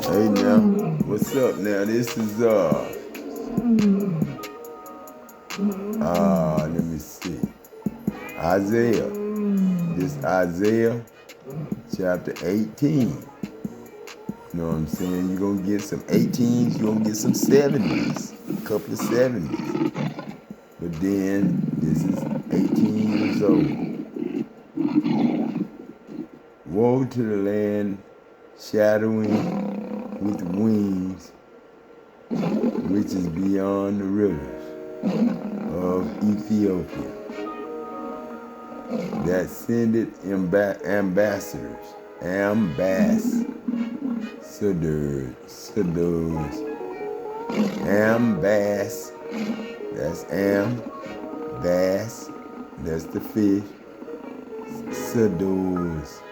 Hey now, what's up now? This is let me see. Isaiah. This Isaiah chapter 18. You know what I'm saying? You're gonna get some 18s, you're gonna get some 70s, a couple of 70s. But then this is 18 years old. Woe to the land shadowing with wings, which is beyond the rivers of Ethiopia, that sendeth ambassadors, that's that's the fish, sudors,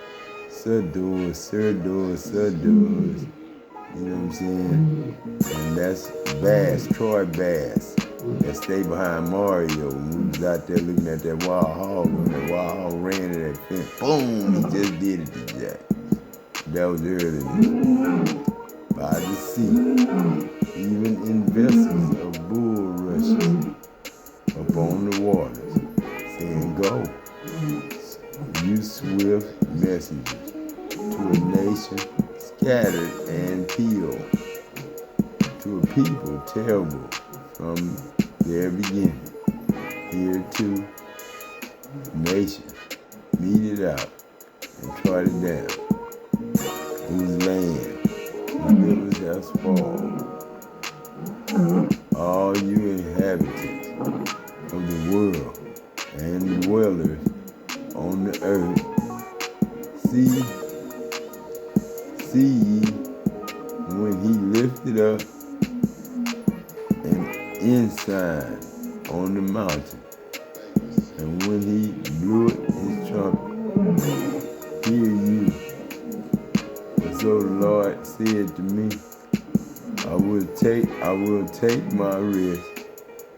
you know what I'm saying? And that's Bass, Troy Bass, that stayed behind Mario when we was out there looking at that wild hog. When that wild hog ran to that fence, boom, he just did it to Jack. That was early by the sea, even in vessels of bulrushes upon the waters, saying, Go, you swift messengers, to a nation scattered and peeled, to a people terrible from their beginning. Here too, nation meted out and trodden down, whose land the rivers have spoiled. All you inhabitants of the world and dwellers on the earth, see ye when he lifted up an ensign on the mountain, and when he blew his trumpet, hear you. And so the Lord said to me, I will take my rest,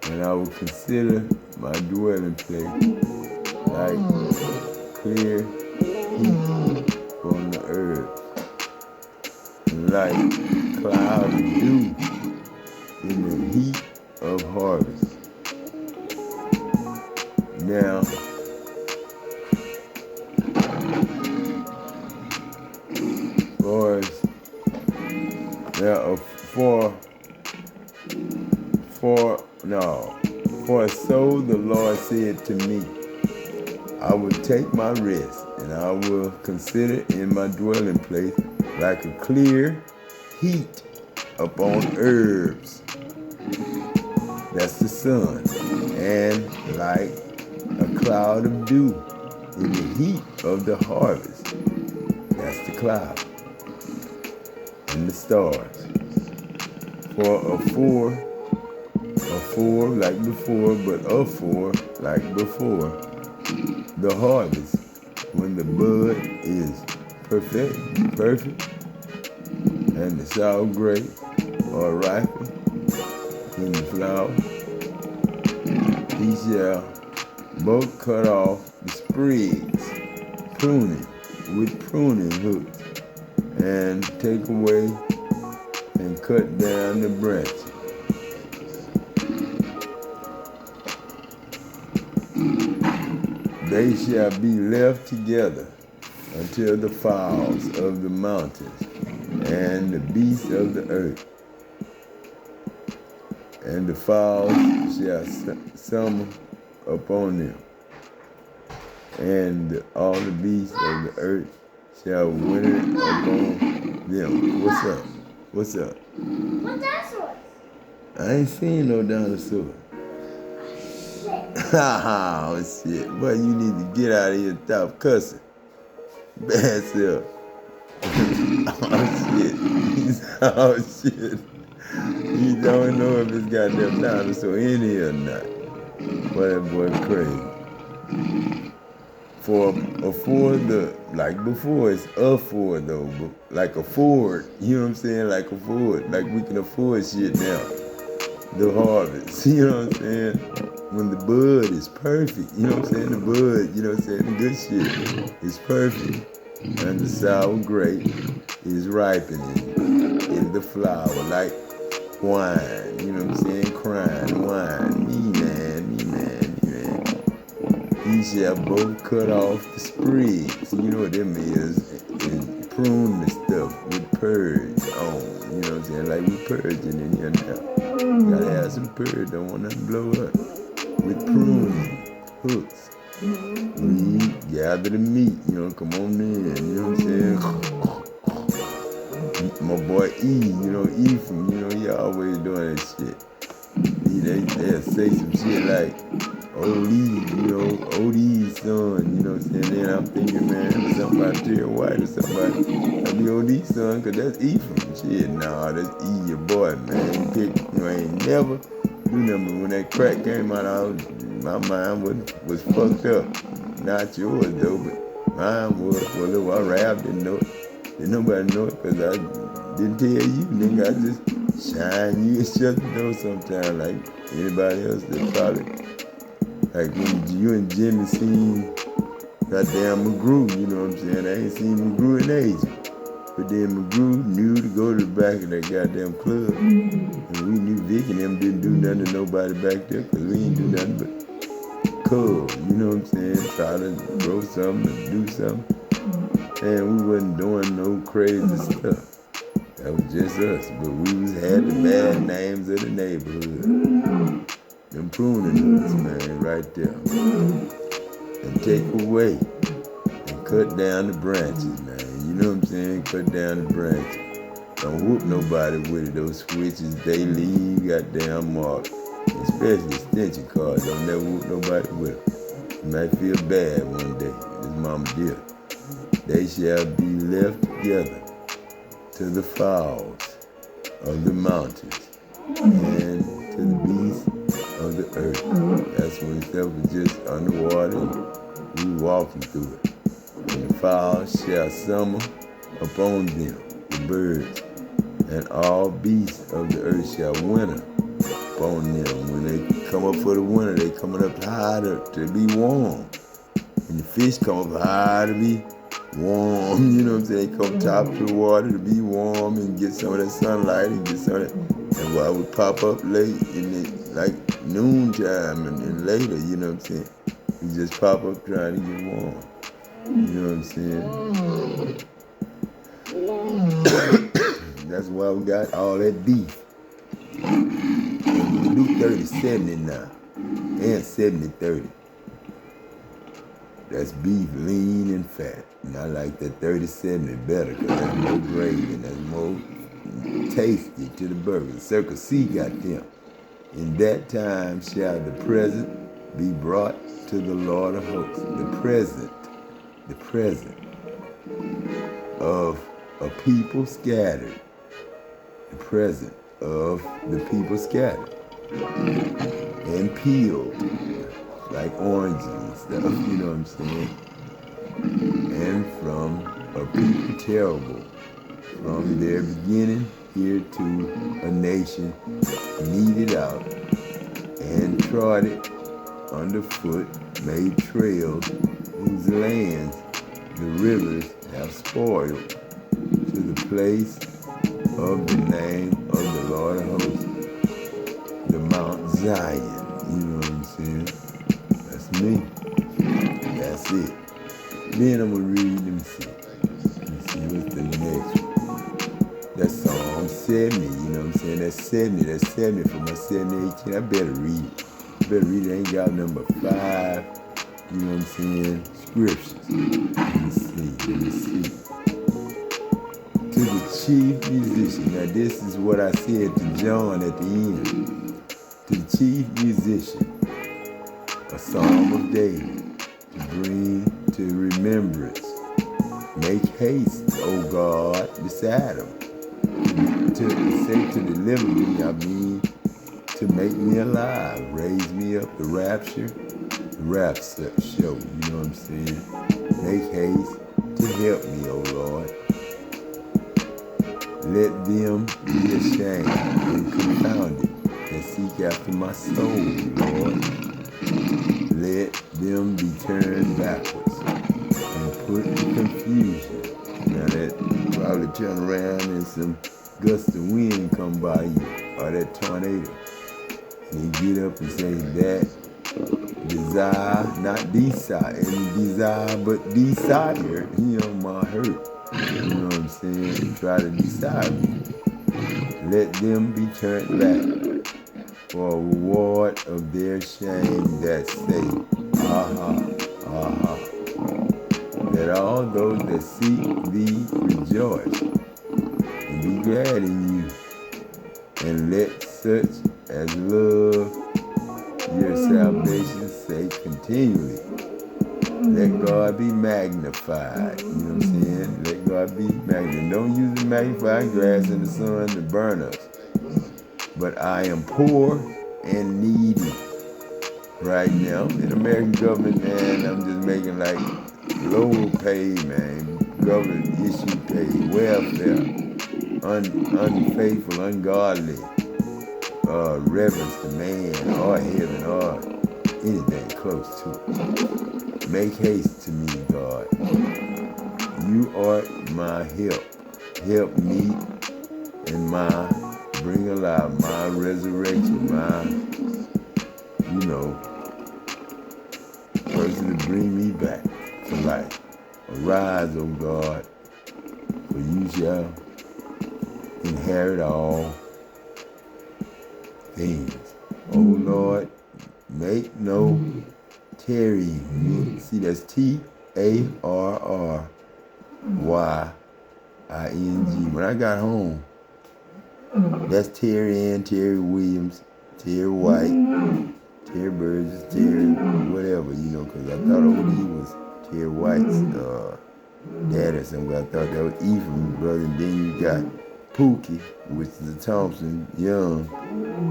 and I will consider my dwelling place like clear heat from the earth, and like cloud of dew in the heat of harvest. Now, for so the Lord said to me, I will take my rest, and I will consider in my dwelling place like a clear heat upon herbs, that's the sun, and like a cloud of dew in the heat of the harvest, that's the cloud, and the stars. For a four like before, but a four like before, the harvest, when the bud is perfect, and the sour grape or ripen in the flower, he shall both cut off the sprigs, pruning with pruning hooks, and take away and cut down the branches. They shall be left together until the fowls of the mountains and the beasts of the earth, and the fowls shall summer upon them, and all the beasts of the earth shall winter upon them. What's up? What dinosaurs? I ain't seen no dinosaur. Oh shit. Boy, you need to get out of here and stop cussing. Bad self. Oh shit. You don't know if it's got them dinosaur in here or not. Boy, that boy crazy. For a Ford, like before, it's a Ford though, but like a Ford, you know what I'm saying? Like a Ford, like we can afford shit now. The harvest, you know what I'm saying? When the bud is perfect, you know what I'm saying? The bud, you know what I'm saying? The good shit is perfect. And the sour grape is ripening. is the flower, like wine, you know what I'm saying? Crying, wine, me man, me man, me man. He shall both cut off the sprigs. You know what them is prune the stuff with purge on, you know what I'm saying? Like we purging in here now. Gotta have some purge, don't want nothing to blow up. With pruning hooks. We gather the meat, you know, come on in, you know what I'm saying? My boy E, you know, Ephraim, you know, he always doing that shit. They'll say some shit like, OD's, you know, OD's son, you know what I'm saying? Then I'm thinking, man, somebody Terry White or somebody, I'll be OD's son, cause that's Ephraim. Shit, nah, that's E, your boy, man. You ain't never do nothing, but when that crack came out, my mind was fucked up. Not yours though, but mine was for a little while. Rap didn't know it. Didn't nobody know it because I didn't tell you, nigga. I just shine you and shut the door sometimes like anybody else that probably, like when you and Jimmy seen goddamn McGrew, you know what I'm saying? I ain't seen McGrew in ages. But then McGrew knew to go to the back of that goddamn club. And we knew Vic and them didn't do nothing to nobody back there because we ain't do nothing but cub, you know what I'm saying? Try to grow something or do something. And we wasn't doing no crazy stuff. That was just us. But we had the bad names of the neighborhood. Them pruning hoods, man, right there. And take away and cut down the branches, man. You know what I'm saying? Cut down the branches. Don't whoop nobody with it. Those switches, they leave goddamn mark. Especially extension cards. Don't never whoop nobody with them. You might feel bad one day. This mama dear. They shall be left together to the fowls of the mountains and to the beasts of the earth. That's when stuff was just underwater and we walking through it. And the fowls shall summer upon them, the birds, and all beasts of the earth shall winter upon them. When they come up for the winter, they coming up high to be warm. And the fish come up high to be warm, you know what I'm saying? They come top to the water to be warm and get some of that sunlight and get some of that. And while we pop up late in the, like noontime and later, you know what I'm saying? We just pop up trying to get warm. You know what I'm saying? That's why we got all that beef. And we do 30-70 now. And 70-30. That's beef lean and fat. And I like that 30-70 better because that's more gravy and that's more tasty to the burger. Circle C got them. In that time shall the present be brought to the Lord of hosts. The present of a people scattered. The present of the people scattered and peeled like oranges and stuff, you know what I'm saying? And from a people terrible, from their beginning here to a nation meted out and trodden underfoot, made trails whose lands the rivers have spoiled to the place of the name of the Lord of hosts, the Mount Zion, you know what I'm saying? That's me. That's it. Then I'm going to read, let me see what's the next one. That's Psalm 70, you know what I'm saying? That's 70 for my 70-18. I better read it. I ain't got number 5, you know what I'm saying, scriptures. Let me see. To the chief musician, now this is what I said to John at the end. To the chief musician, a psalm of David, to bring to remembrance. Make haste, O God, beside him. To say to deliver me, I mean to make me alive, raise me up, the rapture show, you know what I'm saying? Make haste to help me, O Lord. Let them be ashamed and confounded that seek after my soul, Lord. Let them be turned backwards and put in confusion. Now that probably turn around in some gust of wind come by you, or that tornado, and they get up and say that desire, not desire, and desire, but desire, my hurt. You know what I'm saying? Try to decide me. Let them be turned back for a reward of their shame that say, aha, aha. Let all those that seek thee rejoice and be glad in you. And let such as love your salvation say continually, let God be magnified. You know what I'm saying? Let God be magnified. Don't use the magnifying glass in the sun to burn us. But I am poor and needy right now. In American government, man, I'm just making like low pay, man. Government issue pay, welfare, unfaithful, ungodly, reverence to man or heaven or anything close to it. Make haste to me, God. You are my help. Help me in my bring alive, my resurrection, my, person to bring me back to life. Arise, O God, for you shall inherit all things. O Lord, make no tarrying. See, that's Tarrying. When I got home, that's Terry Ann, Terry Williams, Terry White, Terry Burgess, Terry whatever, because I thought OD was Terry White's dad or something. I thought that was Ephraim's brother. And then you got Pookie, which is the Thompson Young,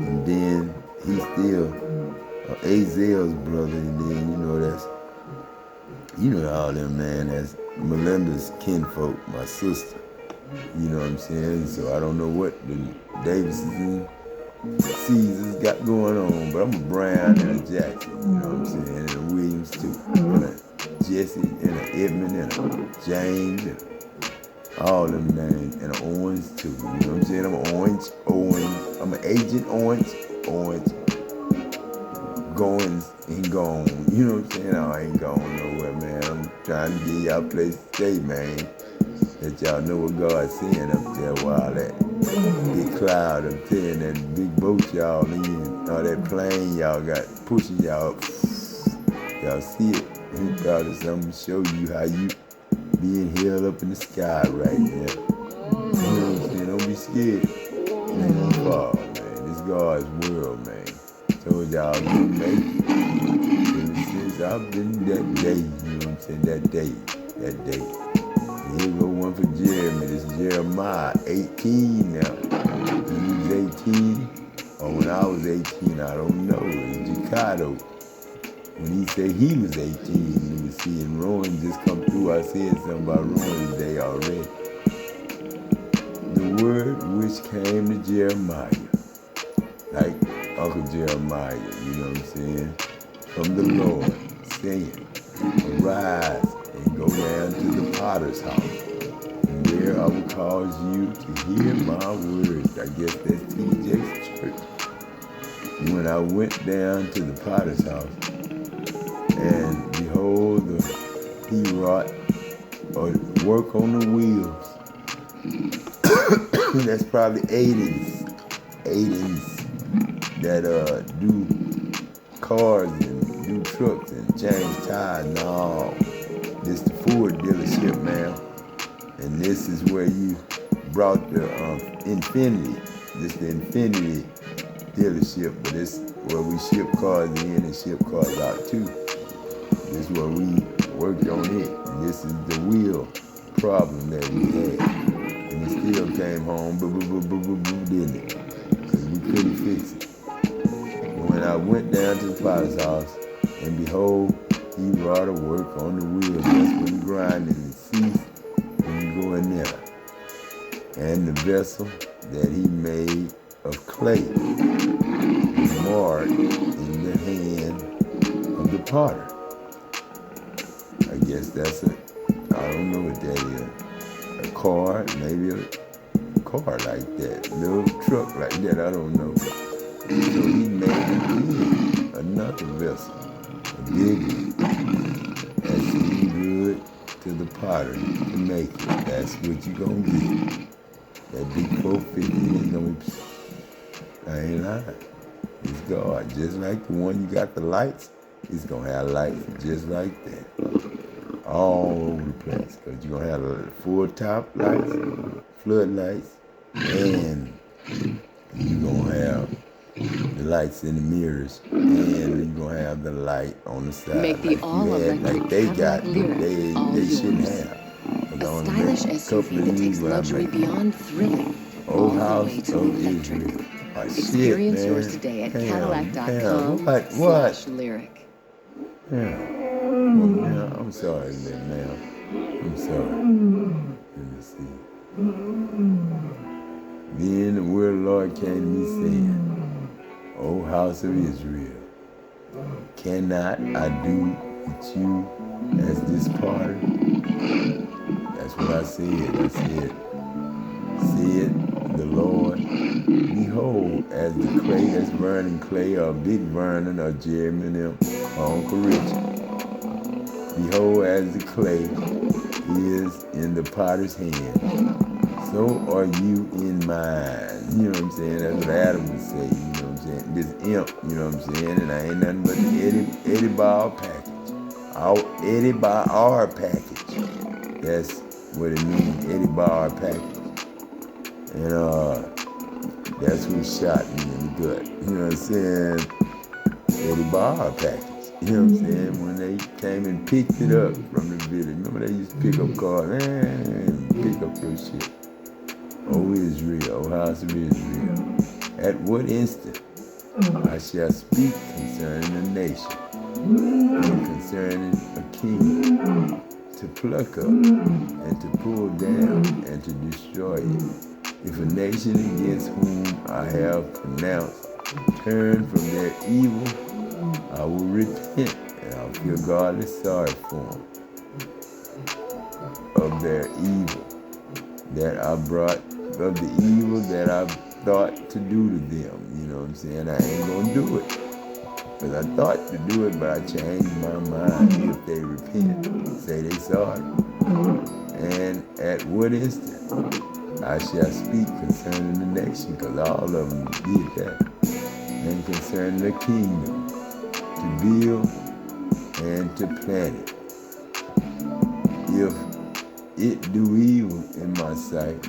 and then he's still Azel's brother, and then, that's, all them, man, that's Melinda's kinfolk, my sister. You know what I'm saying? So I don't know what the Davises and Caesars got going on, but I'm a Brown and a Jackson, you know what I'm saying? And a Williams too. And a Jesse and an Edmund and a James and all them names, and an Owens too. You know what I'm saying? I'm an Orange. I'm an Agent Orange, Goings and gone. You know what I'm saying? I ain't going nowhere, man. I'm trying to get y'all a place to stay, man. Let y'all know what God's saying up there while that big cloud up there and that big boat y'all in, all that plane y'all got pushing y'all up. Y'all see it. He probably something to show you how you being held up in the sky right now. You know what I'm saying? Don't be scared. It ain't gonna fall, man. This God's world, man. Told y'all I've been making it. Since I've been that day, you know what I'm saying? That day. And here go one for Jeremy. This is Jeremiah, 18 now. When he was 18, or when I was 18, I don't know. It's Jicado. When he said he was 18, we was seeing Rowan just come through. I said something about Rowan today already. The word which came to Jeremiah, like Uncle Jeremiah, you know what I'm saying? From the Lord, saying, arise and go down to the potter's house. And there I will cause you to hear my words. I guess that's TJ's church. When I went down to the potter's house, and behold, he wrought or work on the wheels. That's probably Aidens that do cars and do trucks and change tires. No, this the Ford dealership, man. And this is where you brought the Infinity. This the Infinity dealership, but this where we ship cars in and ship cars out too. This is where we worked on it. And this is the wheel problem that we had. And it still came home, didn't it? Because we couldn't fix it. When I went down to the potter's house, and behold, he wrought a work on the wheel. That's when the grinding and ceased when you go in there. And the vessel that he made of clay was marred in the hand of the potter. I guess that's I don't know what that is. A car, maybe a car like that, little truck like that, I don't know. So he made it again, another vessel, a big one, that seemed good to the potter to make it. That's what you gonna get. That big 450 is gonna be, I ain't lying. It's God. Just like the one you got the lights, it's gonna have lights just like that. All over the place. Because you're gonna have full top lights, floodlights, and you're gonna have the lights in the mirrors, and you're gonna have the light on the side. Make the all-electric they Cadillac got, but Lyric all they shouldn't yours. have. A stylish SUV that takes luxury beyond thrilling, all the way to electric. Experience yours today at Cadillac.com/lyric. Yeah, I'm sorry, ma'am. I'm sorry. Let me see. Then the word of the Lord came to me saying, O house of Israel, cannot I do with you as this part? That's what I said. I said the Lord, behold, as the clay that's burning clay, or Big Vernon, or Jeremy and them, or Uncle Richard. Behold, as the clay is in the potter's hand, so are you in mine. You know what I'm saying? That's what Adam would say, you know what I'm saying? This imp, you know what I'm saying? And I ain't nothing but the Eddie Ball package. Eddie Ball package. That's what it means, Eddie Ball package. And that's who shot me in the gut. You know what I'm saying? Eddie Ball package. You know what I'm saying? When they came and picked it up from the village. Remember they used to pick up cars and pick up your shit. O Israel, O house of Israel, at what instant I shall speak concerning a nation and concerning a king, to pluck up and to pull down and to destroy it. If a nation against whom I have pronounced turn from their evil, I will repent, and I'll feel godly sorry for them of their evil that I brought, of the evil that I thought to do to them. You know what I'm saying? I ain't gonna do it. Because I thought to do it, but I changed my mind if they repent, say they sorry. And at what instant I shall speak concerning the nation, because all of them did that, and concerning the kingdom, to build and to plant it. If it do evil in my sight,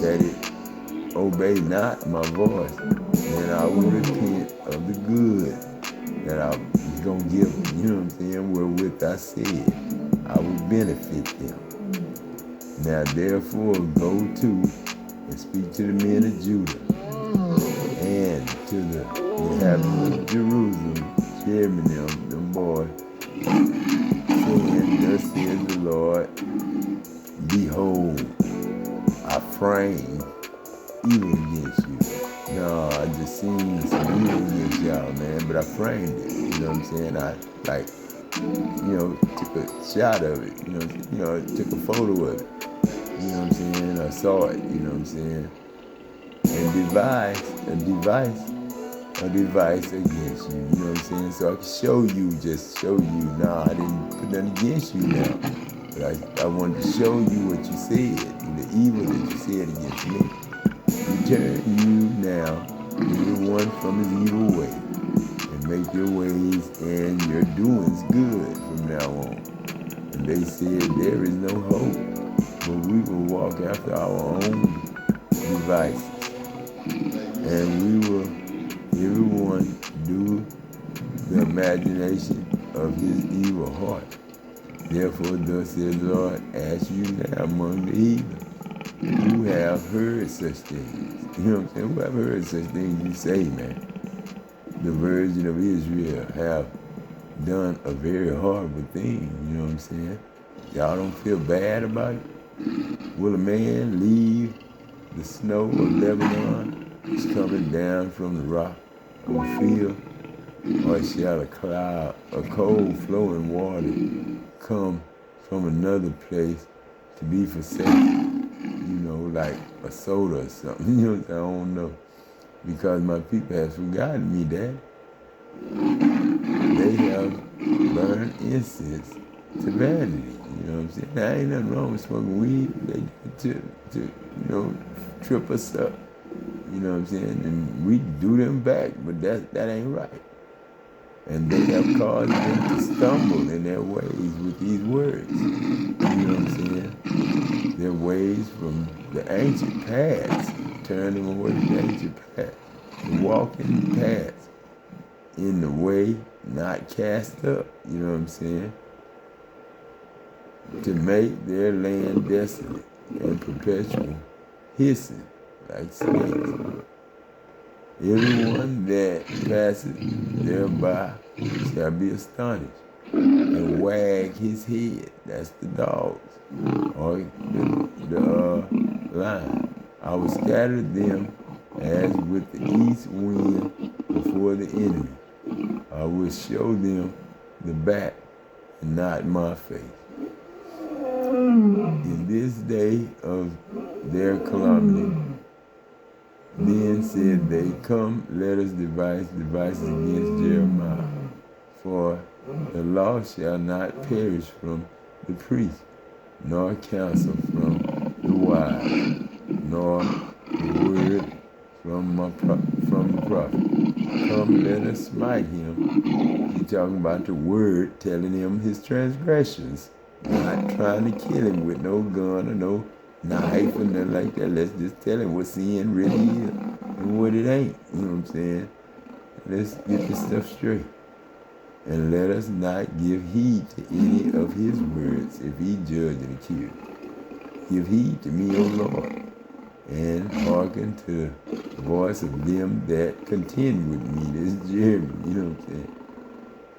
that it obey not my voice, then I will repent of the good that I was going to give them. You know what I'm saying? Wherewith I said I would benefit them. Now therefore go to and speak to the men of Judah and to the inhabitants of Jerusalem, Jeremy them boys, saying, thus says the Lord, behold, I frame evil against you. No, I just seen some evil against y'all, man, but I framed it. You know what I'm saying? I took a shot of it. Took a photo of it. You know what I'm saying? I saw it. You know what I'm saying? And devised a device against you. You know what I'm saying? So I can show you. Nah, I didn't put nothing against you now. But I wanted to show you what you said, the evil that you said against me. Return you now, everyone from his evil way, and make your ways and your doings good from now on. And they said, there is no hope, but we will walk after our own devices. And we will, everyone, do the imagination of his evil heart. Therefore, thus says the Lord, ask you now among the heathen, who have heard such things. You know what I'm saying? Who have heard such things you say, man? The virgin of Israel have done a very horrible thing. You know what I'm saying? Y'all don't feel bad about it? Will a man leave the snow of Lebanon, which coming down from the rock of the field? Or shall a cloud, a cold flowing water come from another place to be forsaken? You know, like a soda or something. You know what I'm saying? I don't know. Because my people have forgotten me, Dad. They have burned incense to vanity. You know what I'm saying? Now, ain't nothing wrong with smoking weed. They to trip us up. You know what I'm saying? And we do them back, but that ain't right. And they have caused them to stumble in their ways with these words. You know what I'm saying? Their ways from the ancient paths, turn them away from the ancient paths, to walk in the paths, in the way not cast up, you know what I'm saying? To make their land desolate and perpetual, hissing like snakes. Everyone that passes thereby shall be astonished and wag his head. That's the dogs, or the lion. I will scatter them as with the east wind before the enemy. I will show them the back and not my face. In this day of their calamity, then said they, come, let us devise devices against Jeremiah. For the law shall not perish from the priest, nor counsel from the wise, nor the word from the prophet. Come, let us smite him. He's talking about the word telling him his transgressions, not trying to kill him with no gun or no knife or nothing like that. Let's just tell him what sin really is and what it ain't. You know what I'm saying? Let's get this stuff straight. And let us not give heed to any of his words if he judge and accuse. Give heed to me, O Lord, and hearken to the voice of them that contend with me. This is Jeremy, you know what I'm saying?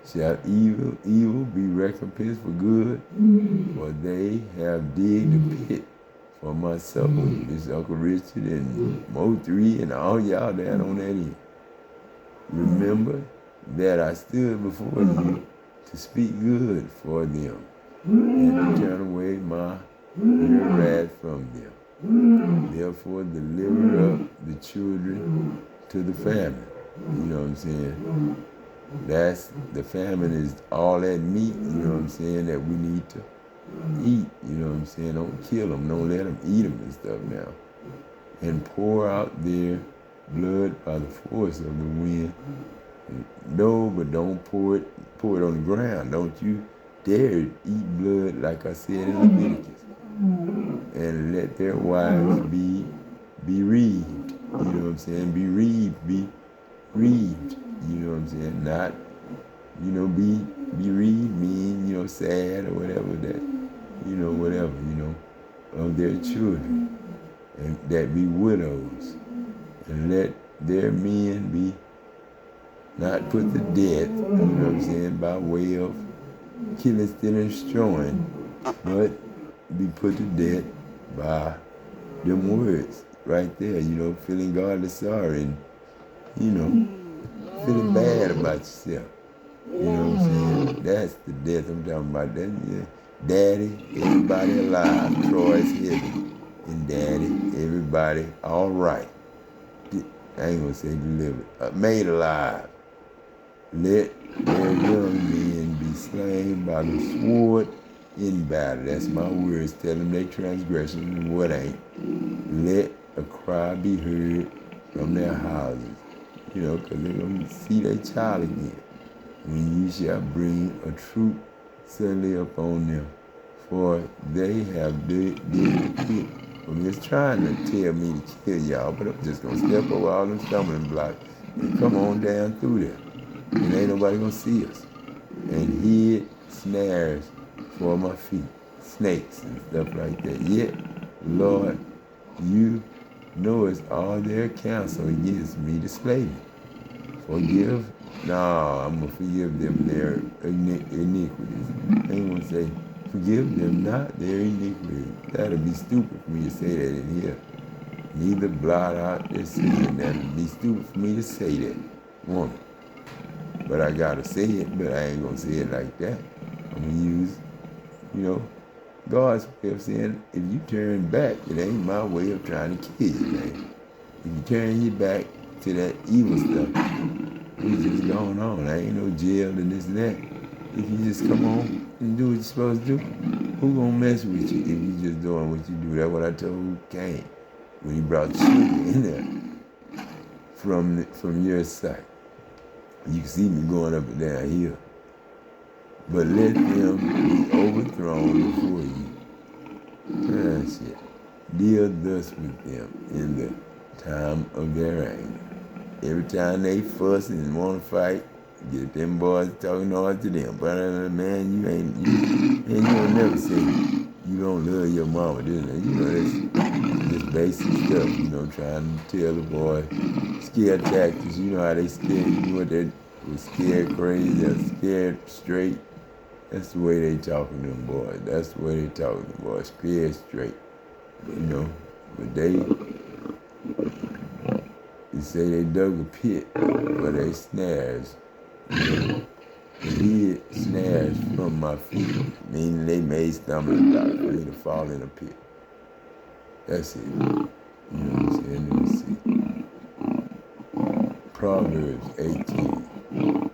Shall evil be recompensed for good? For they have digged a pit for my soul. This Uncle Richard and Mo3 and all y'all down on that end. Remember that I stood before you to speak good for them and to turn away my wrath from them. Therefore deliver up the children to the famine. You know what I'm saying? The famine is all that meat, you know what I'm saying, that we need to eat, you know what I'm saying? Don't kill them, don't let them eat them and stuff now. And pour out their blood by the force of the wind. No, but don't pour it on the ground. Don't you dare eat blood, like I said in Leviticus. And let their wives be bereaved. You know what I'm saying? Bereaved, be grieved. You know what I'm saying? Not, be bereaved mean, sad or whatever that, whatever, of their children. And that be widows. And let their men be not put to death, you know what I'm saying, by way of killing, stealing, destroying, but be put to death by them words right there, feeling godly sorry and, feeling bad about yourself. You know what I'm saying? That's the death I'm talking about. That, yeah. Daddy, everybody alive. Troy's heaven. And Daddy, everybody all right. I ain't gonna say delivered. Made alive. Let their young men be slain by the sword in battle. That's my words. Tell them their transgressions and what ain't. Let a cry be heard from their houses. Because they're going to see their child again. When you shall bring a troop suddenly upon them. For they have did the pit. I'm just trying to tell me to kill y'all, but I'm just going to step over all them stumbling blocks and come on down through there. And ain't nobody going to see us. And hid snares for my feet, snakes and stuff like that. Yet, Lord, you know it's all their counsel against me to slay me. Forgive? No, I'm going to forgive them their iniquities. I ain't going to say, forgive them not their iniquities. That'll be stupid for me to say that in here. Neither blot out their sin. That'll be stupid for me to say that, woman. But I got to say it, but I ain't going to say it like that. I'm going to use, God's way of saying, if you turn back, it ain't my way of trying to kill you, man. If you turn your back to that evil stuff, you just going on. I ain't no jail and this and that. If you just come on and do what you're supposed to do, who gonna mess with you if you just doing what you do? That's what I told Cain when he brought sugar in there from your side. You can see me going up and down here. But let them be overthrown before you. Shit. Deal thus with them in the time of their anger. Every time they fuss and want to fight, get them boys talking on to them. But man, you don't never say you don't love your mama, do you? You know, that's just basic stuff, you know, trying to tell the boy scare tactics. You know how they scare you, what they was scared crazy or scared straight. That's the way they talking to them boys. That's the way they talking to them boys, scared straight. You know, but they say they dug a pit for their snares. You know, they hid snares from my feet, meaning they made stumbling blocks for me to fall in a pit. That's it. You know what I'm saying? Let me see. Proverbs 18.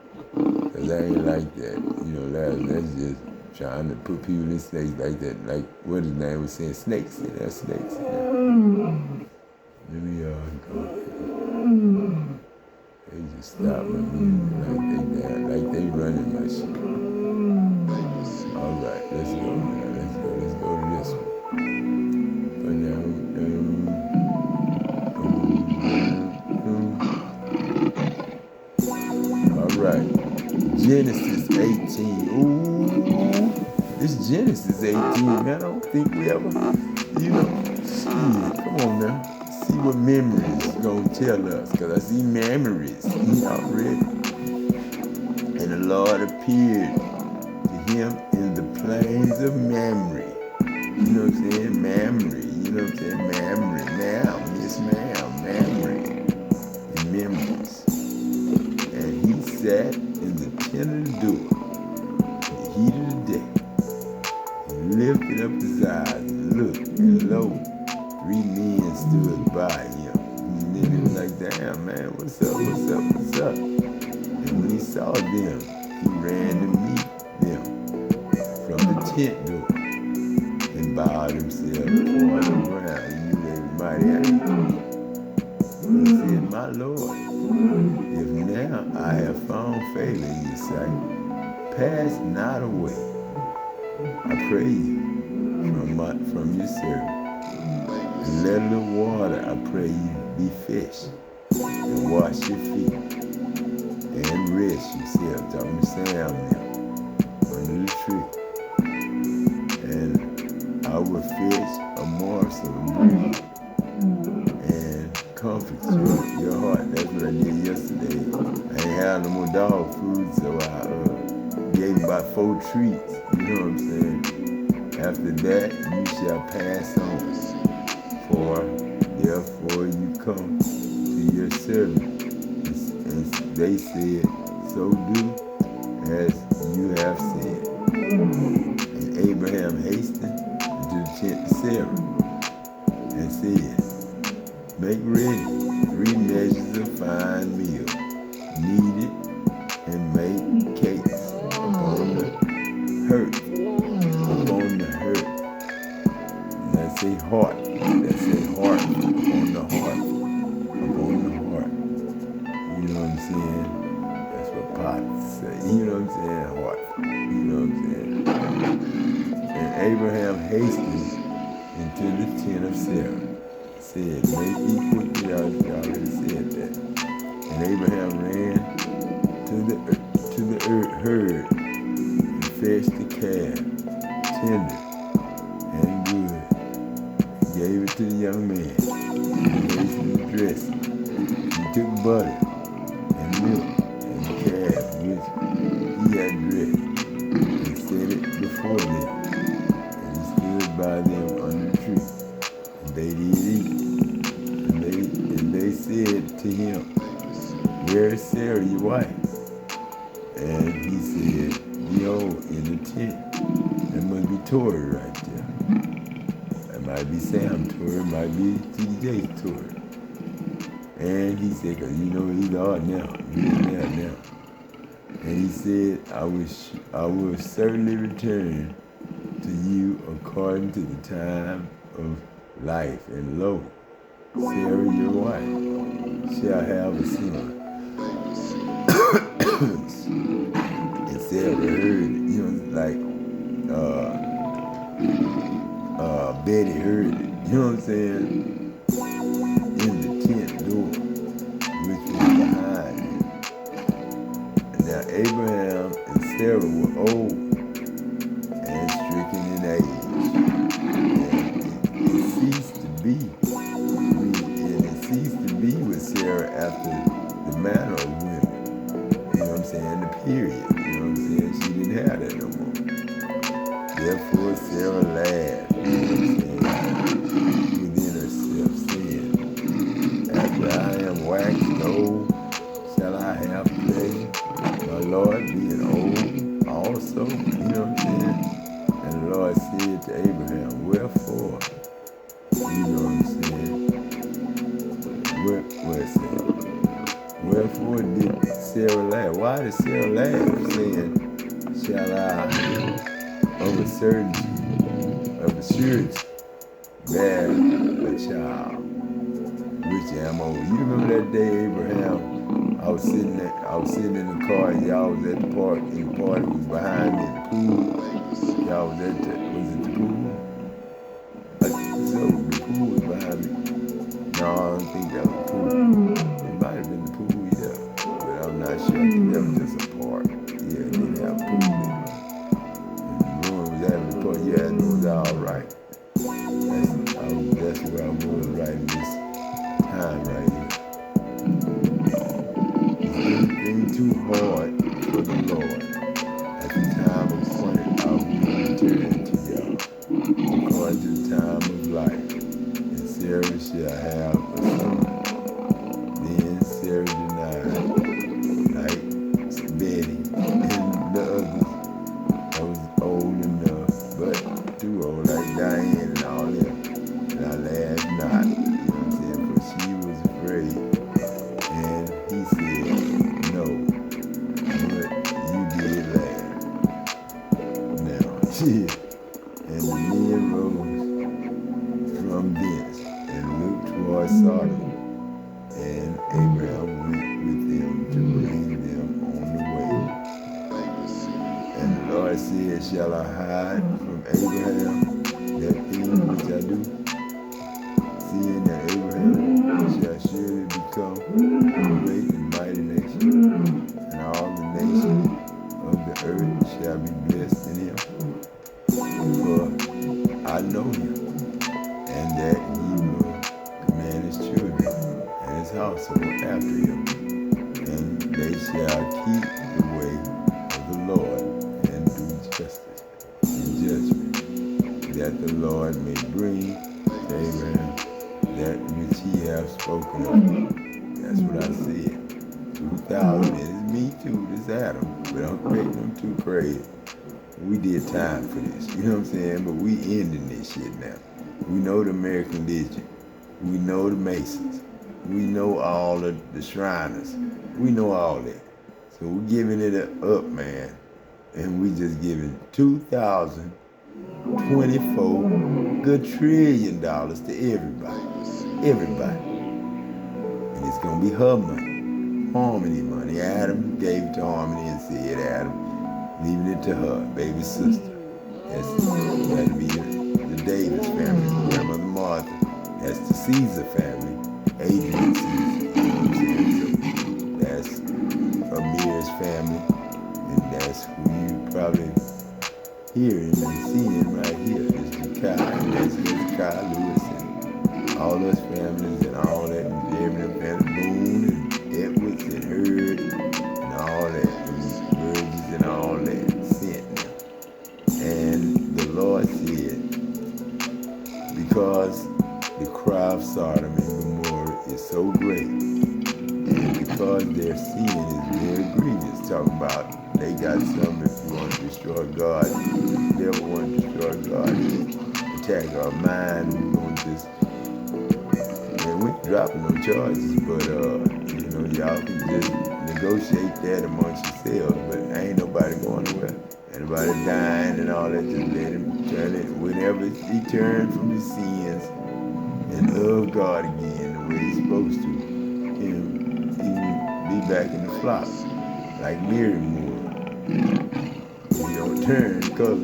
Cause I ain't like that. You know, that's just trying to put people in snakes like that. Like what his name was saying, snakes in there, snakes in there. Let me go. They just stop my music like they running my shit. All right, let's go now. Let's go to this one. All right, Genesis 18. Ooh, this Genesis 18, man. I don't think we ever, you know, shit. Come on now. See what memories gonna tell us, cause I see memories already. And the Lord appeared to him in the plains of Mamre. You know what I'm saying? Mamre. You know what I'm saying? Mamre. Ma'am. Yes, ma'am. Mamre. And memories. And he sat in the tent of the door in the heat of the day. He lifted up his eyes and looked, and lo, 3 men stood by him. And then he was like, damn, man, what's up? And when he saw them, he ran to meet them from the tent door and bowed himself on the ground. He knew they were mighty angry. He said, my Lord, if now I have found favor in your sight, pass not away, I pray you, from your servant. And let a little water, I pray you, be fish, and wash your feet, and rest yourself, talking to Sam now, under the tree. And I will fish a morsel of bread, and comfort your heart. That's what I did yesterday. I ain't had no more dog food, so I gave him about 4 treats, you know what I'm saying? After that, you shall pass on. For therefore you come to your servant. And they said, so do as you have said. And Abraham hastened into the tent of Sarah and said, make ready 3 measures of fine meal, knead it, and make cakes upon the hearth. Upon the hearth. And that's a heart. That's a heart on the heart. Upon the heart. You know what I'm saying? That's what Potts say. You know what I'm saying? Heart. You know what I'm saying? And Abraham hastened into the tent of Sarah. Said, make ye quickly, I already said that. And Abraham ran to the herd and fetched the calf, tender and good. Gave it to the young man. He hastened to dress it. He took butter and milk and the calf which he had dressed and set it before them. And he stood by them under the tree. And they did eat. And they said to him, where is Sarah your wife? And he said, behold, in the tent. That must be Torah right there. might be Sam tour, it might be TDJ tour. And he said, because you know he's God now, he's there now. And he said, I will certainly return to you according to the time of life. And lo, Sarah, your wife, shall have a son. And Sarah heard it, you know, like Betty heard it, you know what I'm saying? In the tent door, which was behind him. And now Abraham and Sarah were old and stricken in age. And it ceased to be with Sarah after the manner of women. You know what I'm saying? The period. You know what I'm saying? She didn't have that no more. Therefore Sarah laughed. You know what I'm saying? Within herself, saying, after I am waxed old, shall I have pleasure? My Lord being old also. You know what I'm saying? And the Lord said to Abraham, wherefore? You know what I'm saying? Wherefore did Sarah laugh? Why did Sarah laugh, saying, shall I of a surety bear a child, which am old? You remember that day, Abraham? I was sitting in the car, and y'all was at the park, and the party was behind me in the pool. Y'all was at was it the pool? I think so, the pool was behind me. No, I don't think that was the pool. It might have been the pool, yeah, but I'm not sure. I think that was just a park. Yeah, it didn't have a pool there. And the room was having the park. Yeah, it was all right. That's where I was right in this time right here. Is anything too hard for the Lord? At the time appointed, I will return to y'all, according to the time of life. And Sarah shall have a son. Then Sarah denied, like Betty and the others. I was old enough, but too old, like Diane and all them. And I laughed not, you know what I'm saying, for she was afraid. And he said, no, but you did laugh. Now, and the men rose from thence and looked toward Sodom. And Abraham went with them to bring them on the way. And the Lord said, shall I hide from Abraham that thing which I do? Seeing that Abraham shall surely become a great and mighty nation, and all the nations of the earth shall be blessed in him. For I know him, and that he will command his children and his household after him, and they shall keep the way of the Lord and do justice and judgment, that the Lord may bring to Abraham that which he hath spoken of. That's what I said. 2000, it's me too, this Adam, but I'm making them too crazy. We did time for this, you know what I'm saying? But we ending this shit now. We know the American Legion. We know the Masons. We know all the Shriners. We know all that. So we're giving it up, man. And we just giving $2,024 good trillion to everybody. Everybody. And it's gonna be her money. Harmony money. Adam gave it to Harmony and said, Adam, leaving it to her, baby sister. That'll be the Davis family, Grandmother Martha. That's the Caesar family, Adrian Caesar. So that's Amir's family, and that's who you probably hearing and seeing right here. It's Jakai, and that's Jakai Lewis, and all those families, and all that, and Jeremy and Boone, and Edwards, and Hurd, and all that, and Burgess, and all that, sent them. And the Lord said, because the cry of Sodom and Gomorrah is so great, and because their sin is very grievous, talking about they got something if you want to destroy God, the devil want to destroy God, and attack our mind. We're going to just, man, we ain't dropping no charges, but, y'all can just negotiate that amongst yourselves, but ain't nobody going nowhere. Ain't nobody dying and all that. Just let him turn it. Whenever he turned from his sins and love God again the way he's supposed to, he'll be back in the flock like Miriam was. He don't turn, because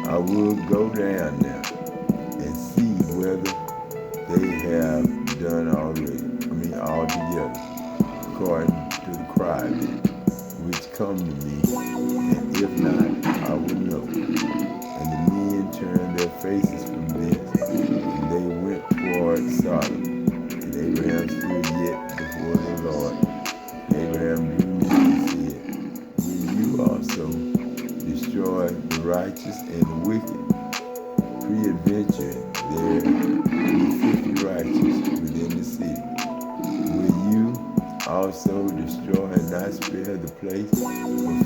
I will go down there and see whether they have done altogether, according to the cry which come to me, and if not, I will know. And the men turned their faces from this, and they went toward Sodom. And Abraham stood yet before the Lord. Abraham drew near and said, will you also destroy the righteous and the wicked? Peradventure there be 50 righteous within the city. Will you also destroy and not spare the place for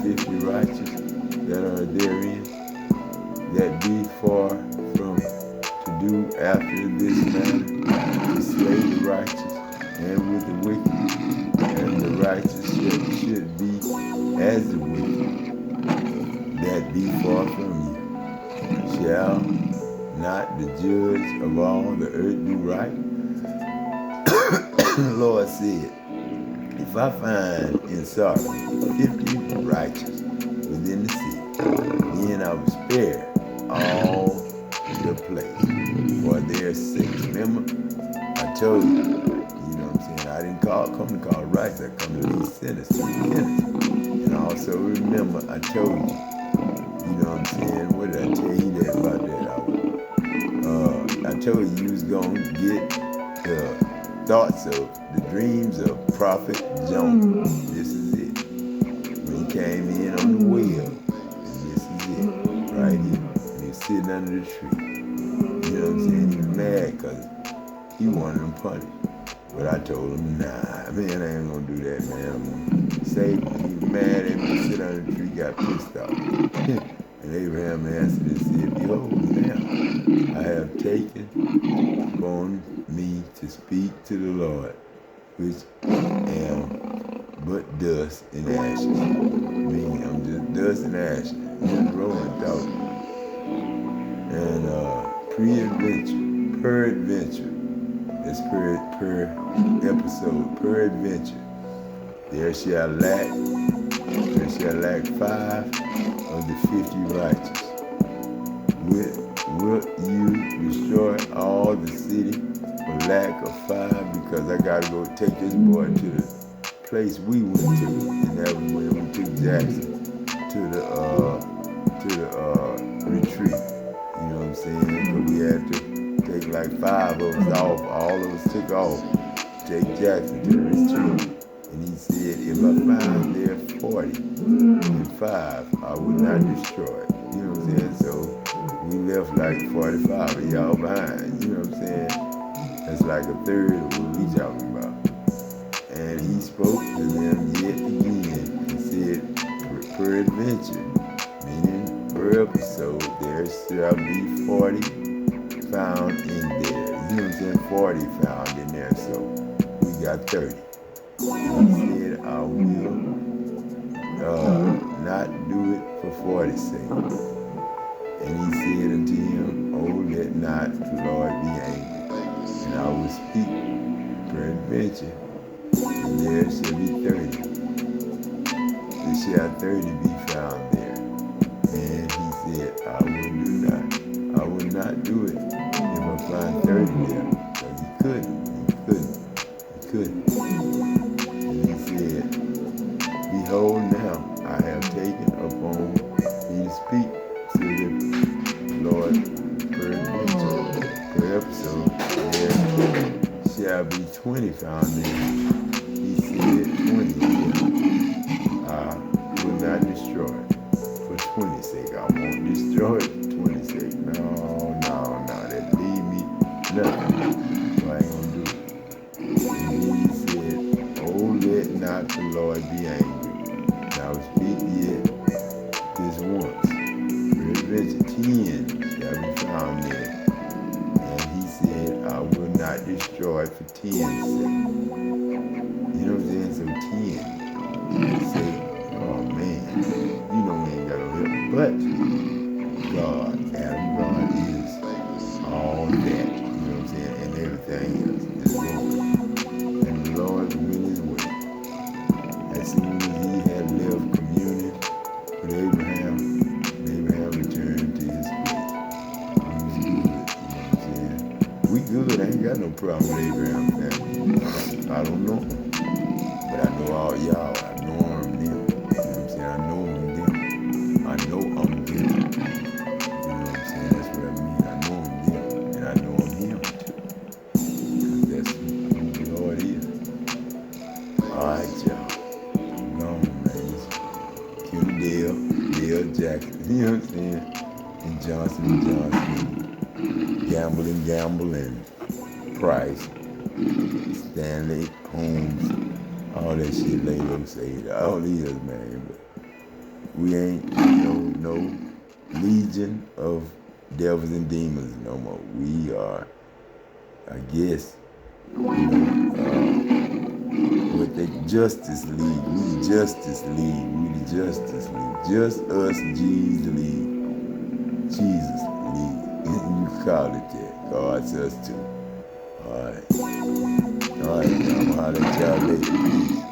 50 righteous that are therein, that be far from to do after this manner, to slay the righteous and with the wicked, and the righteous should be as the wicked, that be far from you? Shall not the judge of all the earth do right? The Lord said, if I find in Sodom 50 righteous within the city, then I will spare all the place for their sakes. Remember, I told you, what I'm saying? I didn't come to call righteous, I come to lead sinners to repentance. And also remember, I told you, what I'm saying? What did I tell you that about that? I told you was going to get the thoughts of the dreams of Prophet Jonah. This is it. When he came in on the well, and this is it, right here. And he was sitting under the tree. You know what I'm saying? He was mad because he wanted him punished. But I told him, nah, man, I ain't going to do that, man. I'm going to save him. He was mad at me, sit under the tree, got pissed off. And Abraham answered and said, behold, now I have taken upon me to speak to the Lord, which am but dust and ashes. Meaning I'm just dust and ashes, just rolling thought. And peradventure, that's per episode, peradventure, there shall lack 5 of the 50 righteous. Will you destroy all the city for lack of 5? Because I gotta go take this boy to the place we went to, and that was when we took Jackson to the retreat. You know what I'm saying? Because we had to take like 5 of us off. All of us took off, take Jackson to the retreat. And he said, if I found there 40 and 5, I would not destroy it. You know what I'm saying? So we left like 45 of y'all behind. You know what I'm saying? That's like a third of what we talking about. And he spoke to them yet again and said, peradventure, meaning per episode, there shall be 40 found in there. You know what I'm saying? 40 found in there. So we got 30. And he said, I will not do it for 40's sake. And he said unto him, oh, let not the Lord be angry. And I will speak peradventure, and there shall be 30. There shall 30 be found there. And he said, I will not do it if I find 30 there. Because he couldn't. And he said, behold, now I have taken upon me to speak to the Lord per episode. There shall be 20 found there. He said 20 here. I will not destroy it for 20's sake. I won't destroy it for 20's sake. No, that leave me nothing. So I ain't gonna do it. And he said, oh, let not the Lord be angry. Now speak yet this once. Peradventure 10 shall be found destroyed for 10's sake. You know what I'm saying? So 10 say, oh man, you know we ain't got no help. But God, Adam God is all that, you know what I'm saying, and everything else is Lord. And the Lord went his way. As soon as he had left communion with Abraham returned to his place. He was good, you know what I'm saying? We good, I ain't got no problem with Abraham family. I don't know him, but I know all y'all. I know them, them. You know what I'm saying? I know them. I know I'm them. You know what I'm saying? That's what I mean. I know I'm them, and I know I'm him too. Because that's who the Lord is. All right, y'all. I'm gone, man. Kim Dale Jackson, you know what I'm saying? And Johnson Gamble and Price, Stanley, Holmes, all that shit Lalo said. All these, man. But we ain't, no legion of devils and demons no more. We are, I guess, with the Justice League. We the Justice League. Just us, Jesus League. You call it that. God's us too. All right. I'm gonna holler at y'all later. Peace.